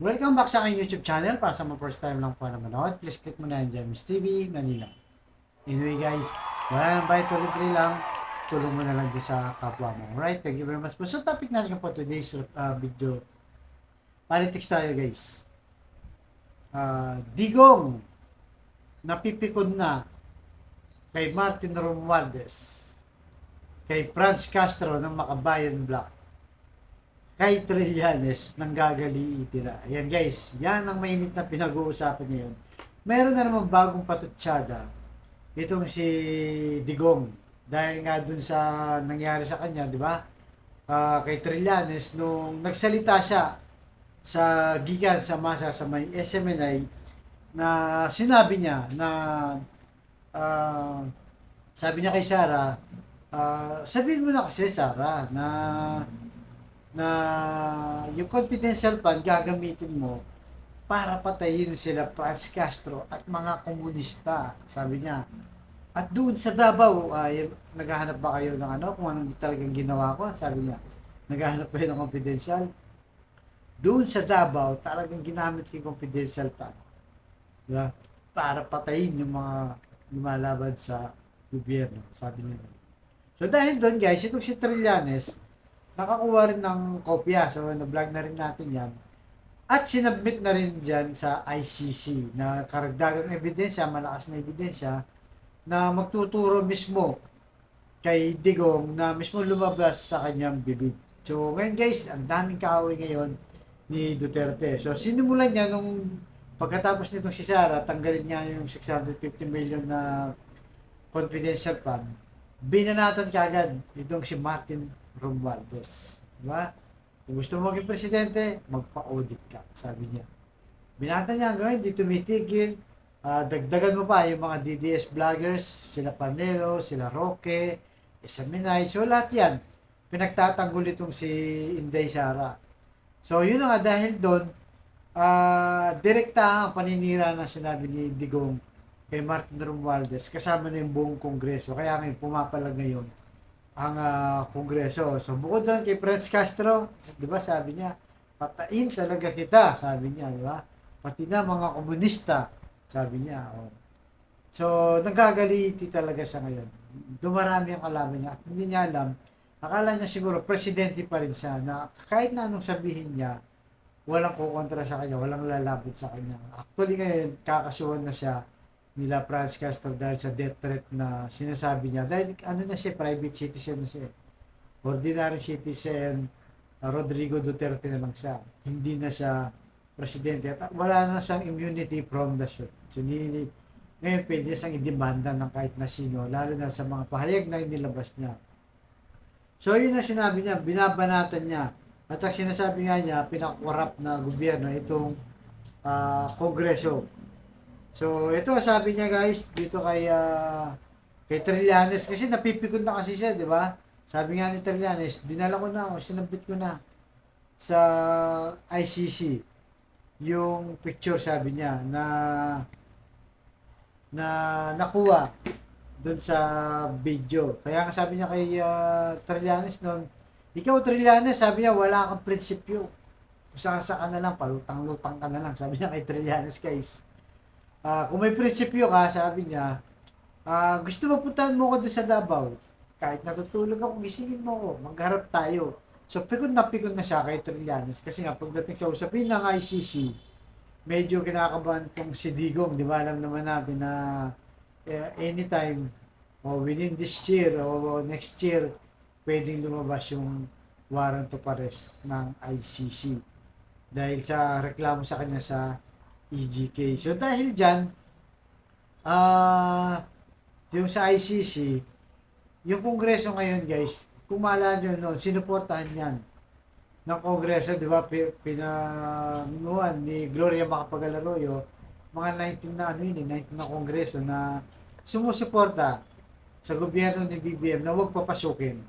Welcome back sa aking YouTube channel. Para sa mga first time lang po na manood, please click mo na yan dyan, Miss TV, Manila. Anyway guys, wala nang bayad to libre lang. Tulong mo na lang din sa kapwa mo. Alright, thank you very much po. So topic natin po today's video, politics tayo guys. Digong, napipikon na kay Martin Romualdez, kay Franz Castro ng Makabayan Black, kay Trillanes ng gagali itira. Ayan guys, yan ang mainit na pinag-uusapan ngayon. Meron na naman bagong patutsada itong si Digong. Dahil nga dun sa nangyari sa kanya, di ba? Kay Trillanes, nung nagsalita siya sa gikan sa masa sa may SMNI, na sinabi niya na sabi niya kay Sarah, sabihin mo na kasi Sarah na yung confidential fund gagamitin mo para patayin sila Franz Castro at mga komunista, sabi niya. At doon sa Davao, naghahanap ba kayo ng ano, kung anong talagang ginawa ko? Sabi niya, naghahanap ba kayo ng confidential? Doon sa Davao, talagang ginamit ko yung confidential fund. Diba? Para patayin yung mga lumalaban sa gobyerno, sabi niya. So dahil doon guys, itong si Trillanes, nakakuha rin ng kopya. So, na-vlog na rin natin yan. At sinabmit na rin dyan sa ICC na karagdagang ebidensya, malakas na ebidensya, na magtuturo mismo kay Digong na mismo lumabas sa kanyang bibig. So, ngayon guys, ang daming kaaway ngayon ni Duterte. So, sinimulan niya nung pagkatapos nitong si Sara, tanggalin niya yung 650 million na confidential fund. Binanatan kaagad itong si Martin Romualdez. Diba? Kung gusto mo maging presidente, magpa-audit ka, sabi niya. Binata niya hanggang hindi tumitigil. Dagdagan mo pa yung mga DDS vloggers, sila Panelo, sila Roque, Isaminay. So lahat yan, pinagtatanggol itong si Inday Sara. So yun nga, dahil doon, direkta ang paninira na sinabi ni Digong kay Martin Romualdez, kasama na yung buong Kongreso. Kaya ngayon, pumapalag ngayon ang Kongreso. So bukod doon kay Franz Castro, 'di ba, sabi niya, patayin talaga kita, sabi niya, 'di ba? Pati na mga komunista, sabi niya. Oh. So nagagaliti talaga siya ngayon. Dumarami ang kalaban niya at hindi niya alam. Akala niya siguro presidente pa rin siya na kahit na anong sabihin niya, walang kukontra sa kanya, walang lalapit sa kanya. Actually ngayon, kakasuhan na siya nila Franz Castro dahil sa death threat na sinasabi niya. Dahil ano na siya, private citizen na siya. Ordinary citizen, Rodrigo Duterte na lang siya. Hindi na siya presidente. At wala na siyang immunity from the suit. So, ngayon pwede siyang idemanda ng kahit na sino, lalo na sa mga pahayag na inilabas niya. So, yun na sinabi niya, binabanatan niya. At ang sinasabi nga niya, pinakwarap na gobyerno itong Kongreso. So, ito sabi niya guys, dito kay Trillanes, kasi napipikon na kasi siya, di ba? Sabi nga ni Trillanes, dinala ko na, sinabit ko na sa ICC yung picture, sabi niya, na nakuha doon sa video. Kaya nga sabi niya kay Trillanes noon, ikaw Trillanes, sabi niya, wala kang prinsipyo. Usa-asa ka na lang, palutang-lutang ka na lang, sabi niya kay Trillanes guys. Kung may prinsipyo ka, sabi niya, gusto mo puntahan mo ko doon sa Davao. Kahit natutulog ako, gisingin mo ko, magharap tayo. So, pikon na siya kay Trillanes. Kasi nga, pagdating sa usapin ng ICC, medyo kinakabahan tong si Digong. Di ba, alam naman natin na anytime, o within this year, o next year, pwedeng lumabas yung warrant of arrest ng ICC. Dahil sa reklamo sa kanya sa EGK. So dahil dyan, yung sa ICC, yung Kongreso ngayon guys, kung maalala nyo noon, sinuportahan yan ng Kongreso, di ba, pinanuhan ni Gloria Macapagal Arroyo, mga 19 na ano yun, 19 na Kongreso na sumusuporta sa gobyerno ni BBM na huwag papasukin.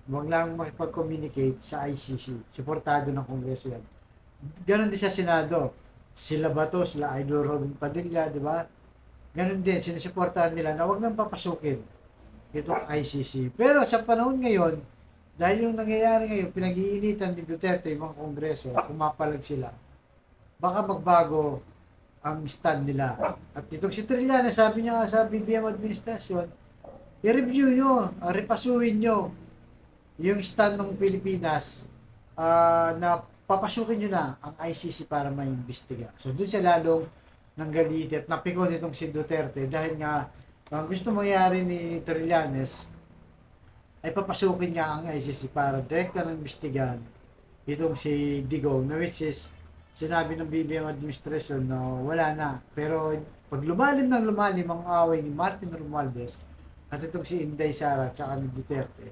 Huwag lang makipag-communicate sa ICC. Suportado ng Kongreso yan. Ganon din sa Senado. Sila Bato, sila Idol Robin Padilla, di ba? Ganun din, sinusuportahan nila na huwag nang papasukin itong ICC. Pero sa panahon ngayon, dahil yung nangyayari ngayon, pinag-iinitan ni Duterte yung mga kongreso, pumapalag sila. baka magbago ang stand nila. At itong si Trillanes, sabi niya nga sa BBM administrasyon, i-review nyo, repasuhin nyo yung stand ng Pilipinas na papasukin nyo na ang ICC para maimbestiga. So doon siya lalong nanggalit at napikon itong si Duterte dahil nga ang gusto mangyari ni Trillanes ay papasukin niya ang ICC para direkta ng imbestigahan itong si Digong, na which is sinabi ng BBM administration na wala na. Pero pag lumalim ng lumalim ang away ni Martin Romualdez at itong si Inday Sara at saka ni Duterte,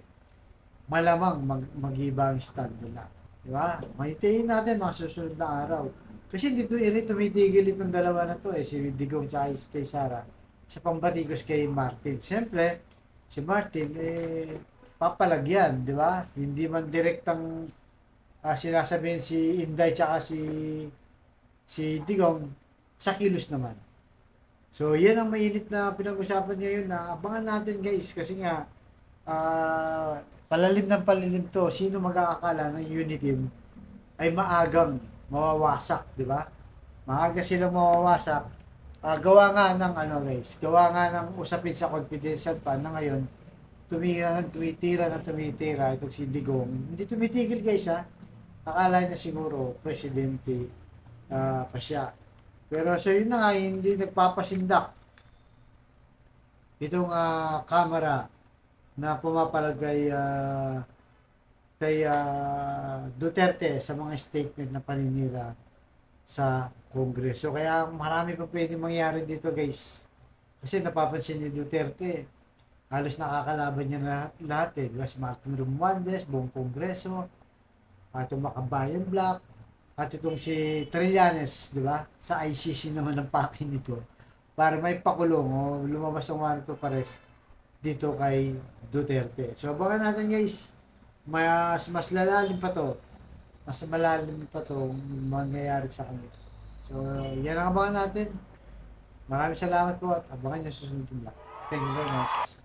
malamang mag-iba ang stand nila. Di ba? Mahitayin natin mga susunod na araw. Kasi dito tumitigil itong dalawa na to si Digong at si Inday Sara sa pambatikos kay Martin. Siyempre, si Martin, papalagyan, di ba? Hindi man direktang sinasabihin si Inday tsaka si Digong sa kilos naman. So, yan ang mainit na pinag-usapan ngayon na abangan natin guys kasi nga palalim ng palalim to. Sino mag-aakala ng Uniteam ay maagang mawawasak, di ba? Maaga silang mawawasak. Gawa nga ng gawa nga ng usapin sa confidential pa na ngayon tumitira itong si Digong. Hindi tumitigil guys ha. Akala niya siguro presidente pa siya. Pero so yun na nga, hindi nagpapasindak itong camera na pumapalag kay Duterte sa mga statement na paninira sa Kongreso. Kaya marami pa pwedeng mangyari dito guys. Kasi napapansin ni Duterte, halos nakakalaban niya lahat eh. Diba? Si Martin Romualdez, buong Kongreso, at itong Makabayan Black, at itong si Trillanes, di ba? Sa ICC naman ang pakin nito para may pakulong o lumabas ang Juanito Perez dito kay Duterte. So, abangan natin guys, mas lalalim pa to. Mas malalim pa to mangyayari sa kanila. So, yan ang abangan natin. Maraming salamat po at abangan nyo sa susunod na. Thank you very much.